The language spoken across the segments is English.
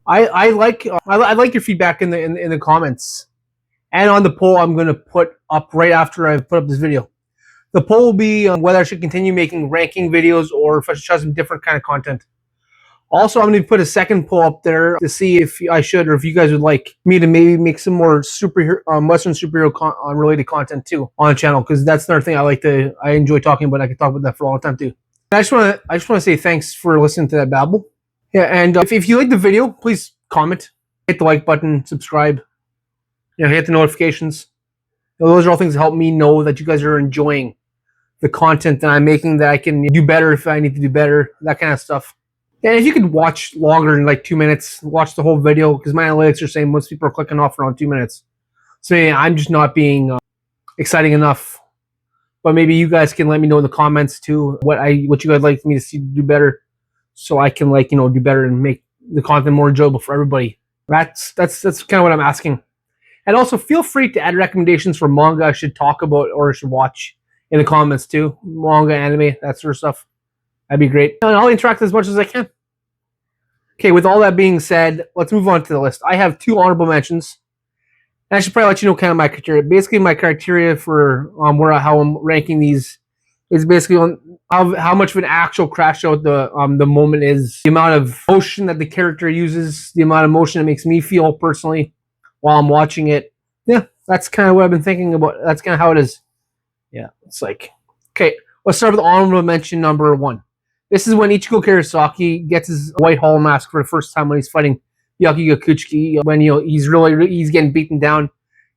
I like your feedback in the comments and on the poll I'm going to put up right after I put up this video. The poll will be whether I should continue making ranking videos or if I should try some different kind of content. Also, I'm going to put a second poll up there to see if I should or if you guys would like me to maybe make some more superhero, Western superhero related content too on the channel, because that's another thing I enjoy talking about. I could talk about that for a long time too. I just want to say thanks for listening to that babble. Yeah, and if you like the video, please comment, hit the like button, subscribe, hit the notifications. Those are all things that help me know that you guys are enjoying the content that I'm making, that I can do better if I need to do better, that kind of stuff. And if you could watch longer than like 2 minutes, watch the whole video, because my analytics are saying most people are clicking off around 2 minutes. So yeah, I'm just not being exciting enough. But maybe you guys can let me know in the comments too what you guys like me to see do better, so I can do better and make the content more enjoyable for everybody. That's kind of what I'm asking. And also feel free to add recommendations for manga I should talk about or I should watch in the comments too. Manga, anime, that sort of stuff. That'd be great. And I'll interact as much as I can. Okay, with all that being said, let's move on to the list. I have 2 honorable mentions. And I should probably let you know kind of my criteria. Basically, my criteria for how I'm ranking these is basically on how much of an actual crash out the moment is, the amount of emotion that the character uses, the amount of emotion it makes me feel personally while I'm watching it. Yeah, that's kind of what I've been thinking about. That's kind of how it is. Yeah, it's like, okay, let's start with honorable mention number 1. This is when Ichigo Kurosaki gets his white hall mask for the first time when he's fighting Yakuga Kuchiki. When he's getting beaten down,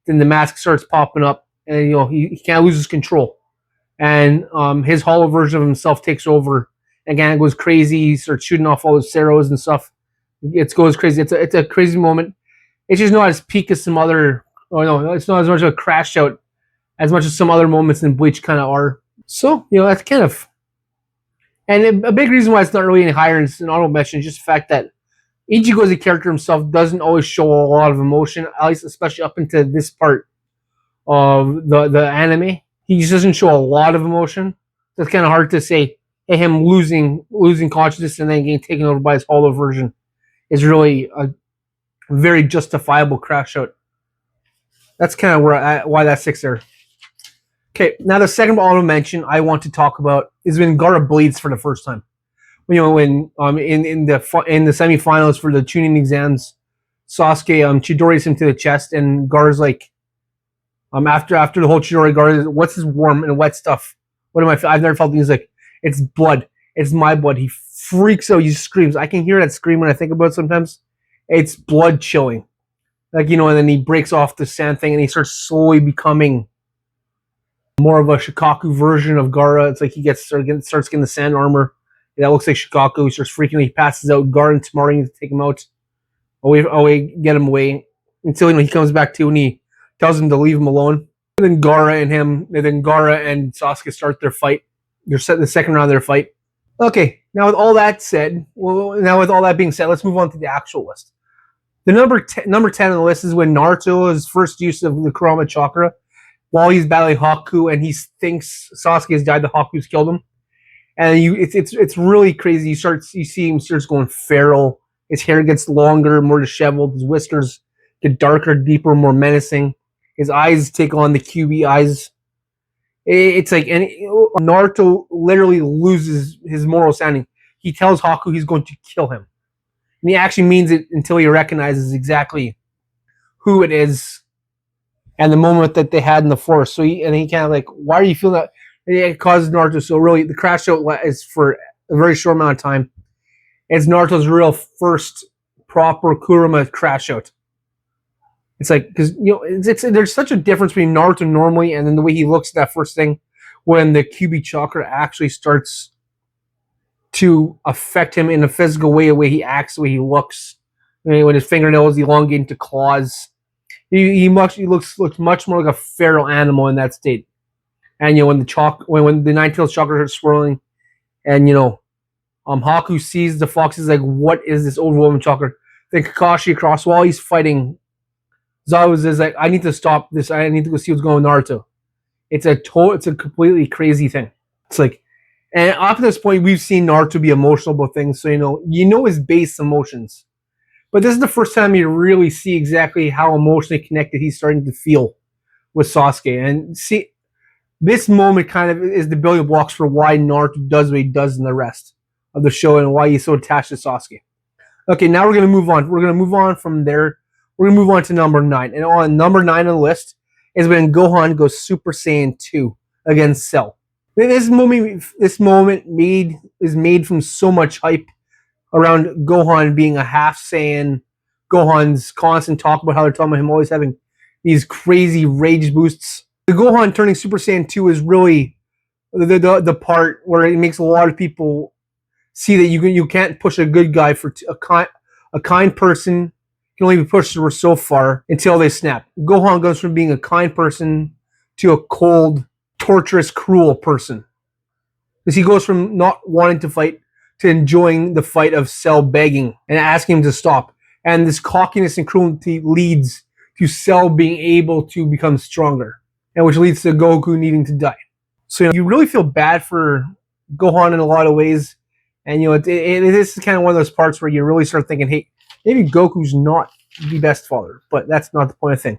then the mask starts popping up, and he can't lose his control, and his hollow version of himself takes over. Again, it goes crazy. He starts shooting off all his arrows and stuff. It goes crazy. It's a crazy moment. It's just not as peak as some other. Oh no, it's not as much of a crash out as much as some other moments in Bleach kind of are. So that's kind of. And a big reason why it's not really any higher in an honorable mention is just the fact that Ichigo as a character himself doesn't always show a lot of emotion, at least especially up into this part of the anime. He just doesn't show a lot of emotion. So it's kind of hard to say, hey, him losing consciousness and then getting taken over by his hollow version is really a very justifiable crash out. That's kind of why that sticks there. Okay, now the second honorable mention I want to talk about is when Gaara bleeds for the first time. When in the semifinals for the Chunin exams, Sasuke Chidori's him to the chest, and Gaara's like, after the whole Chidori, Gaara, what's this warm and wet stuff? What am I? I've never felt. He's like, it's blood. It's my blood. He freaks out. He screams. I can hear that scream when I think about it sometimes. It's blood chilling, and then he breaks off the sand thing, and he starts slowly becoming more of a Shikaku version of Gaara. It's like he starts getting the sand armor that looks like Shikaku. He starts freaking. He passes out. Gaara and Tamari to take him out. Get him away until he comes back to and he tells him to leave him alone. And then Gaara and Sasuke start their fight. They're set the second round of their fight. Okay, now with all that being said, let's move on to the actual list. The number 10 on the list is when Naruto's first use of the Kurama chakra while he's battling Haku, and he thinks Sasuke has died. The Haku's killed him, and it's really crazy. You see him starts going feral. His hair gets longer, more disheveled. His whiskers get darker, deeper, more menacing. His eyes take on the QB eyes. It's like, and Naruto literally loses his moral standing. He tells Haku he's going to kill him, and he actually means it until he recognizes exactly who it is and the moment that they had in the forest. So he kind of like, why are you feeling that? It causes Naruto. So really, the crash out is for a very short amount of time. It's Naruto's real first proper Kurama crash out. It's like, because there's such a difference between Naruto normally and then the way he looks at that first thing when the QB chakra actually starts to affect him in a physical way, the way he acts, the way he looks. When his fingernails elongate into claws, he looks much more like a feral animal in that state. And when the nine-tailed chakra starts swirling, and Haku sees the fox, is like, what is this overwhelming chakra? Then Kakashi across while he's fighting Zabuza is like, I need to stop this. I need to go see what's going on with Naruto. It's a completely crazy thing. It's like, and up to this point, we've seen Naruto be emotional about things. So his base emotions. But this is the first time you really see exactly how emotionally connected he's starting to feel with Sasuke. And see, this moment kind of is the building blocks for why Naruto does what he does in the rest of the show and why he's so attached to Sasuke. Okay, now we're going to move on. We're going to move on from there. We're going to move on to number 9. And on number 9 on the list is when Gohan goes Super Saiyan 2 against Cell. This moment is made from so much hype around Gohan being a half Saiyan. Gohan's constant talk about how they're talking about him always having these crazy rage boosts. The Gohan turning Super Saiyan 2 is really the part where it makes a lot of people see that you can't push a good guy for a kind person can only be pushed so far until they snap. Gohan goes from being a kind person to a cold, torturous, cruel person. Because he goes from not wanting to fight to enjoying the fight of Cell begging and asking him to stop. And this cockiness and cruelty leads to Cell being able to become stronger, and which leads to Goku needing to die. So you really feel bad for Gohan in a lot of ways. And this is kind of one of those parts where you really start thinking, hey, maybe Goku's not the best father, but that's not the point of the thing.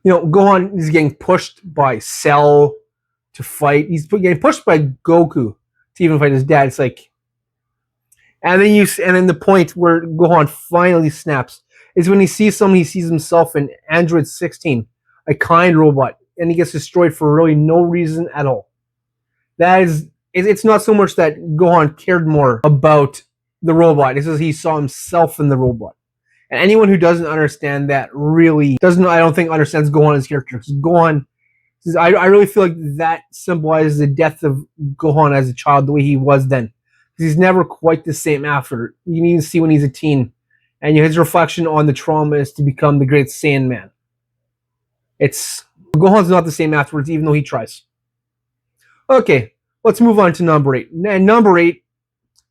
Gohan is getting pushed by Cell to fight. He's getting pushed by Goku to even fight his dad. It's like, and then the point where Gohan finally snaps is when he sees someone. He sees himself in Android 16, a kind robot, and he gets destroyed for really no reason at all. It's not so much that Gohan cared more about the robot. It's just he saw himself in the robot. And anyone who doesn't understand that really I don't think understands Gohan as a character. Because Gohan, I really feel like that symbolizes the death of Gohan as a child, the way he was then. Because he's never quite the same after. You need to see when he's a teen. And his reflection on the trauma is to become the great Saiyan man. Gohan's not the same afterwards, even though he tries. Okay, let's move on to number 8. And number 8,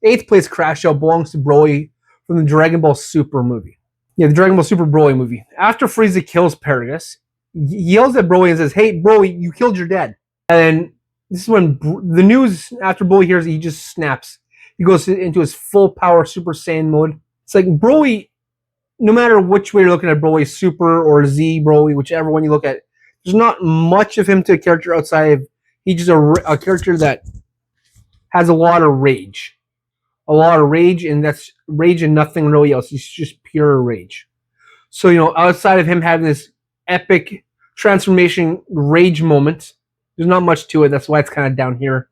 8th place crash out belongs to Broly from the Dragon Ball Super movie. Yeah, the Dragon Ball Super Broly movie. After Frieza kills Paragus, he yells at Broly and says, "Hey, Broly, you killed your dad." And then this is when the news, after Broly hears it, he just snaps. He goes into his full power Super Saiyan mode. It's like Broly, no matter which way you're looking at Broly, Super or Z Broly, whichever one you look at, there's not much of him to a character outside of he's just a character that has a lot of rage. And that's rage and nothing really else. He's just pure rage. So, outside of him having this epic transformation rage moment, there's not much to it. That's why it's kind of down here.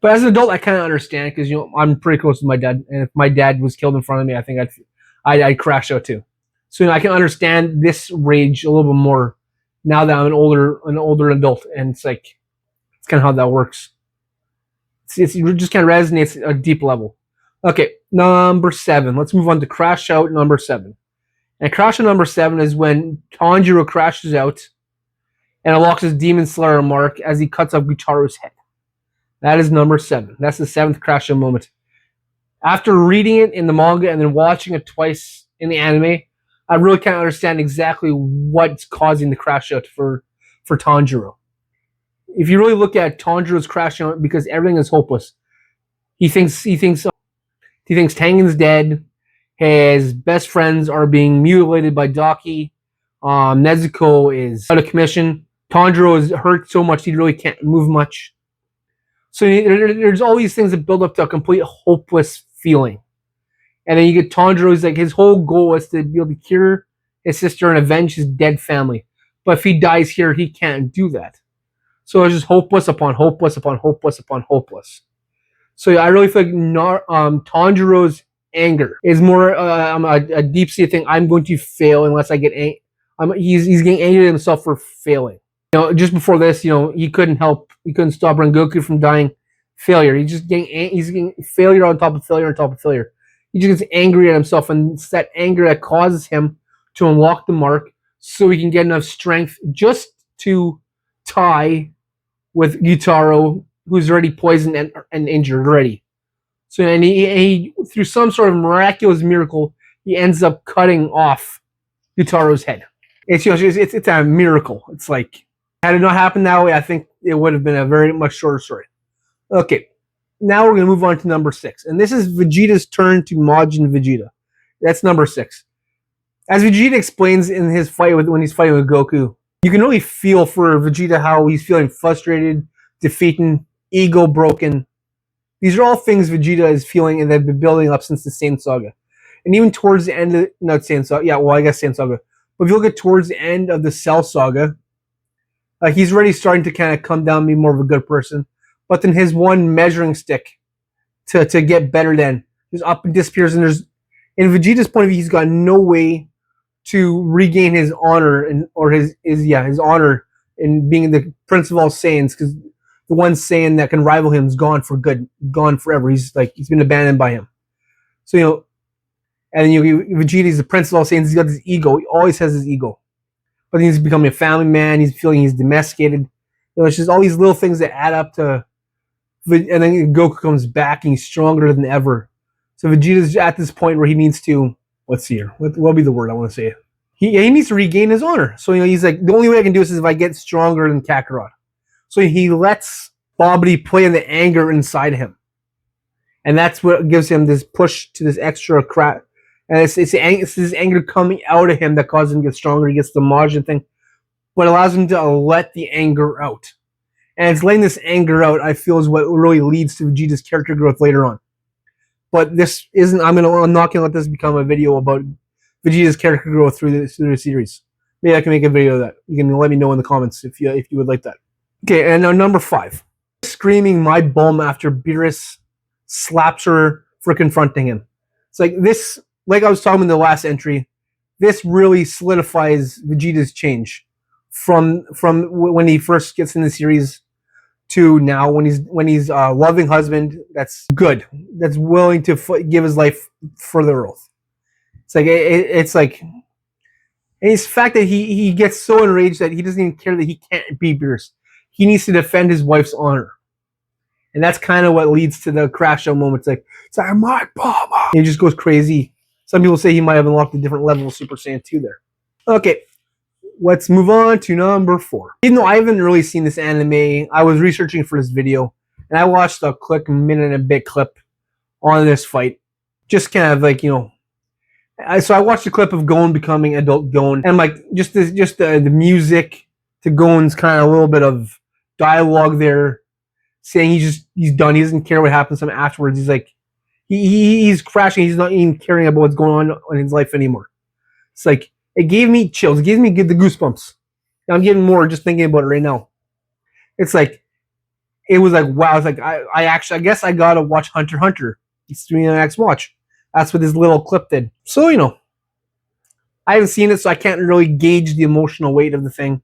But as an adult, I kind of understand because, I'm pretty close to my dad. And if my dad was killed in front of me, I think I'd crash out too. So, I can understand this rage a little bit more now that I'm an older adult. And it's like, it's kind of how that works. It just kind of resonates at a deep level. Okay, number 7. Let's move on to Crash Out number 7. And Crash Out number 7 is when Tanjiro crashes out and unlocks his Demon Slayer mark as he cuts off Gyutaro's head. That is number 7. That's the 7th Crash Out moment. After reading it in the manga and then watching it twice in the anime, I really can't understand exactly what's causing the crash out for Tanjiro. If you really look at Tanjiro's crashing out because everything is hopeless. He thinks Tengen's dead. His best friends are being mutilated by Daki. Nezuko is out of commission. Tanjiro is hurt so much he really can't move much. So there's all these things that build up to a complete hopeless feeling. And then you get Tanjiro's his whole goal is to be able to cure his sister and avenge his dead family. But if he dies here, he can't do that. So it's just hopeless upon hopeless upon hopeless upon hopeless. So I really feel like Tanjiro's anger is more a deep-seated thing. I'm going to fail unless I get angry. He's getting angry at himself for failing. Just before this, he couldn't stop Rengoku from dying. Failure. He's getting failure on top of failure on top of failure. He just gets angry at himself, and it's that anger that causes him to unlock the mark so he can get enough strength just to tie with Gyutaro, who's already poisoned and injured already. So, and he through some sort of miraculous miracle, he ends up cutting off Gyutaro's head. It's a miracle. It's like, had it not happened that way, I think it would have been a very much shorter story. Okay, now we're going to move on to number 6. And this is Vegeta's turn to Majin Vegeta. That's number 6. As Vegeta explains in his fight when he's fighting with Goku, you can really feel for Vegeta how he's feeling frustrated, defeated, ego broken. These are all things Vegeta is feeling and they've been building up since the Saiyan Saga. And even towards the end of, not Saiyan Saga, yeah, well, I guess Saiyan Saga. But if you look at towards the end of the Cell Saga, he's already starting to kind of come down and be more of a good person. But then his one measuring stick to get better than just up and disappears. And there's, in Vegeta's point of view, he's got no way to regain his honor or his honor in being the Prince of all Saiyans, because the one Saiyan that can rival him is gone for good, gone forever. He's been abandoned by him. So and then Vegeta's the Prince of all Saiyans. He's got this ego. He always has his ego, but he's becoming a family man. He's feeling he's domesticated. It's just all these little things that add up to. And then Goku comes back and he's stronger than ever. So Vegeta's at this point where he needs to, let's see here, what'll be the word I want to say? He needs to regain his honor. So he's like, the only way I can do this is if I get stronger than Kakarot. So he lets Babidi play in the anger inside him, and that's what gives him this push to this extra crap. And it's this anger coming out of him that causes him to get stronger. He gets the Majin thing, but allows him to let the anger out. And it's letting this anger out, I feel, is what really leads to Vegeta's character growth later on. But this isn't. I'm not gonna let this become a video about Vegeta's character growth through the series. Maybe I can make a video of that. You can let me know in the comments if you would like that. Okay, and now number 5, screaming my bum after Beerus slaps her for confronting him. It's like this. Like I was talking in the last entry, this really solidifies Vegeta's change from when he first gets in the series to now when he's a loving husband that's good, that's willing to give his life for the Earth. It's like it's like, and it's the fact that he gets so enraged that he doesn't even care that he can't be Beerus. He needs to defend his wife's honor, and that's kind of what leads to the crash out moment. It's like my mama. He just goes crazy. Some people say he might have unlocked a different level of Super Saiyan 2 there. Okay, let's move on to number 4. Even though I haven't really seen this anime, I was researching for this video, and I watched a quick minute and a bit clip on this fight. Just kind of like, so I watched a clip of Gon becoming adult Gon, and like just the music to Gon's kind of a little bit of dialogue there, saying he's done. He doesn't care what happens to him afterwards. He's like, he's crashing. He's not even caring about what's going on in his life anymore. It's like, it gave me chills. It gives me the goosebumps. I'm getting more just thinking about it right now. It's like, it was like, wow. It's like, I guess I gotta watch Hunter x Hunter. It's doing the next watch. That's what this little clip did. So, I haven't seen it, so I can't really gauge the emotional weight of the thing.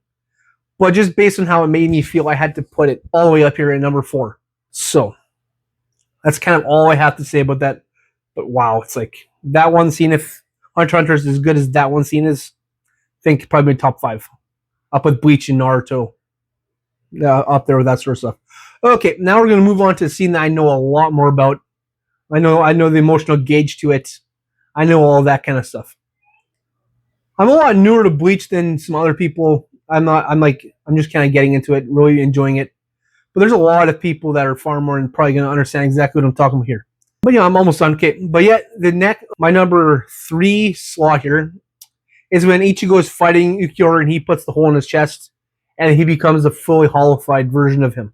But just based on how it made me feel, I had to put it all the way up here at number 4. So, that's kind of all I have to say about that. But wow, it's like, that one scene, if Hunter x Hunter is as good as that one scene is, I think probably top 5. Up with Bleach and Naruto. Up there with that sort of stuff. Okay, now we're going to move on to a scene that I know a lot more about. I know the emotional gauge to it. I know all that kind of stuff. I'm a lot newer to Bleach than some other people. I'm just kind of getting into it, really enjoying it. But there's a lot of people that are far more and probably going to understand exactly what I'm talking about here. But I'm almost done. Okay, but yet my number 3 slot here is when Ichigo is fighting Ulquiorra and he puts the hole in his chest and he becomes a fully hollified version of him.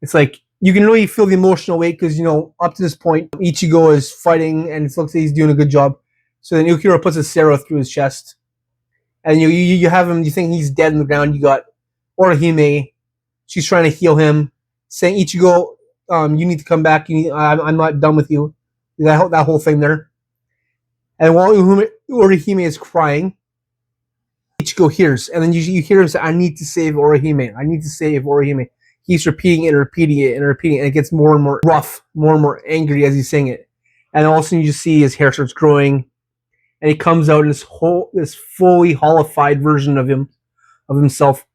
It's like, you can really feel the emotional weight because, up to this point, Ichigo is fighting and it looks like he's doing a good job. So then Ulquiorra puts a Sero through his chest. And you have him, you think he's dead on the ground. You got Orihime. She's trying to heal him, saying, Ichigo, you need to come back. I'm not done with you. That whole thing there. And while Orihime is crying, Ichigo hears. And then you hear him say, I need to save Orihime. I need to save Orihime. He's repeating it and repeating it and repeating it. And it gets more and more rough, more and more angry as he's saying it. And all of a sudden you just see his hair starts growing. And he comes out in this fully hollified version of himself.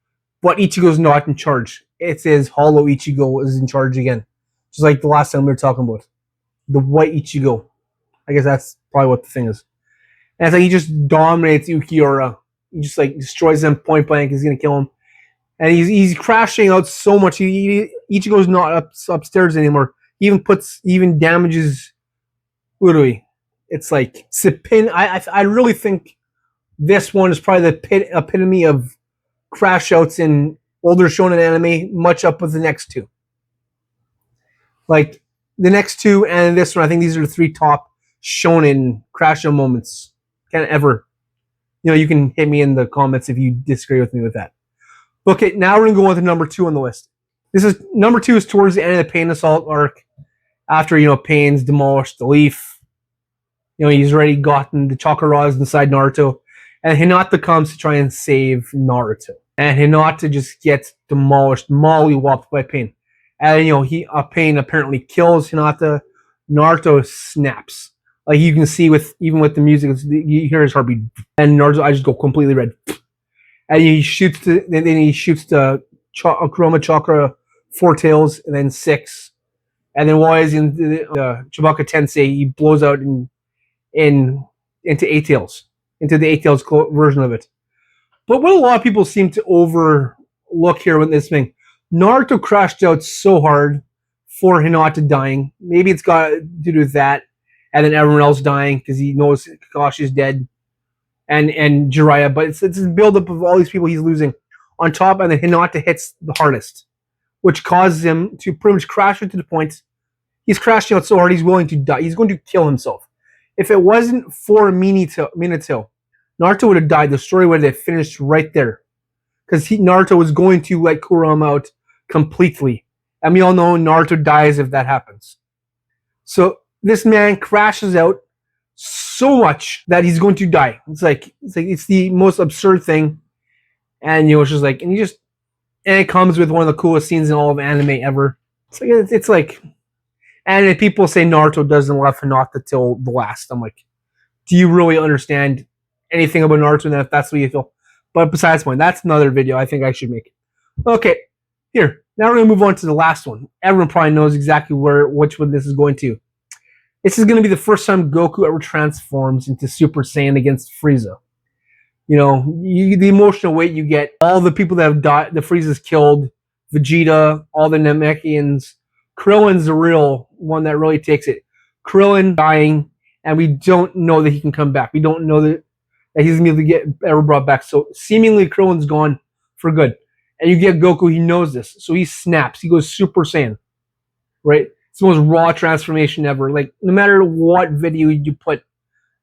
But Ichigo's not in charge. It says Hollow Ichigo is in charge again. Just like the last time we were talking about. The white Ichigo. I guess that's probably what the thing is. And it's like he just dominates Ulquiorra. He just like destroys him point blank. He's going to kill him. And he's crashing out so much. Ichigo's not upstairs anymore. He even damages Urui. It's like it's the pin. I really think this one is probably the epitome of crash outs in older shonen anime, much up with the next two. Like the next two and this one, I think these are the three top shonen crash out moments kind of ever. You know, you can hit me in the comments if you disagree with me with that. Okay, now we're gonna go on to number 2 on the list. This is number 2 is towards the end of the Pain Assault arc. After Pain's demolished the leaf, he's already gotten the chakra rods inside Naruto, and Hinata comes to try and save Naruto, and Hinata just gets demolished, mollywopped by Pain, and Pain apparently kills Hinata. Naruto snaps, like you can see even with the music, you hear his heartbeat, and Naruto's eyes just go completely red, and he shoots the Chroma Chakra 4 tails, and then 6. And then while he's in the Chibaka Tensei, he blows out into 8 tails, into the 8 tails version of it. But what a lot of people seem to overlook here with this thing, Naruto crashed out so hard for Hinata dying. Maybe it's got to do with that, and then everyone else dying because he knows Kakashi's dead, and Jiraiya. But it's a buildup of all these people he's losing on top, and then Hinata hits the hardest, which causes him to pretty much crash into the point. He's crashing out so hard he's willing to die. He's going to kill himself. If it wasn't for Minato, Naruto would have died. The story would have finished right there. Because Naruto was going to let Kurama out completely. And we all know Naruto dies if that happens. So this man crashes out so much that he's going to die. It's the most absurd thing. And it's just like, and it comes with one of the coolest scenes in all of anime ever. It's like, and if people say Naruto doesn't love Hinata till the last, I'm like, do you really understand anything about Naruto? And if that's what you feel, but besides the point, that's another video I think I should make. Okay, here now we're gonna move on to the last one. Everyone probably knows exactly which one this is going to. This is going to be the first time Goku ever transforms into Super Saiyan against Frieza. The emotional weight you get, all the people that have died, the Frieza's killed, Vegeta, all the Namekians. Krillin's the real one that really takes it. Krillin dying, and we don't know that he can come back. We don't know that he's going to get ever brought back. So seemingly Krillin's gone for good. And you get Goku, he knows this. So he snaps. He goes Super Saiyan. Right? It's the most raw transformation ever. Like, no matter what video you put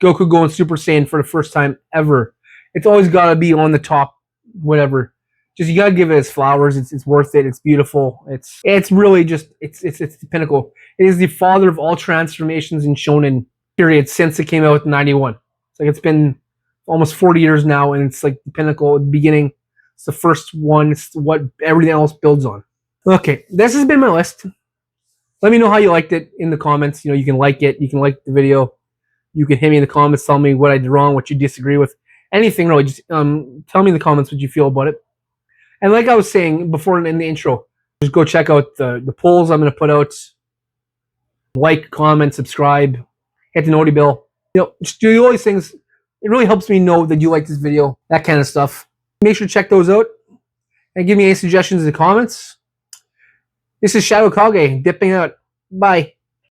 Goku going Super Saiyan for the first time ever, it's always got to be on the top, whatever. Just you gotta give it its flowers. It's worth it. It's beautiful. It's really just it's the pinnacle. It is the father of all transformations in shonen period since it came out in '91. It's like it's been almost 40 years now, and it's like the pinnacle at the beginning. It's the first one. It's what everything else builds on. Okay, this has been my list. Let me know how you liked it in the comments. You can like it. You can like the video. You can hit me in the comments. Tell me what I did wrong, what you disagree with, anything really. Just tell me in the comments what you feel about it. And like I was saying before in the intro, just go check out the polls I'm going to put out. Like, comment, subscribe, hit the noti bell. Just do all these things. It really helps me know that you like this video, that kind of stuff. Make sure to check those out and give me any suggestions in the comments. This is Shadow Kage dipping out. Bye.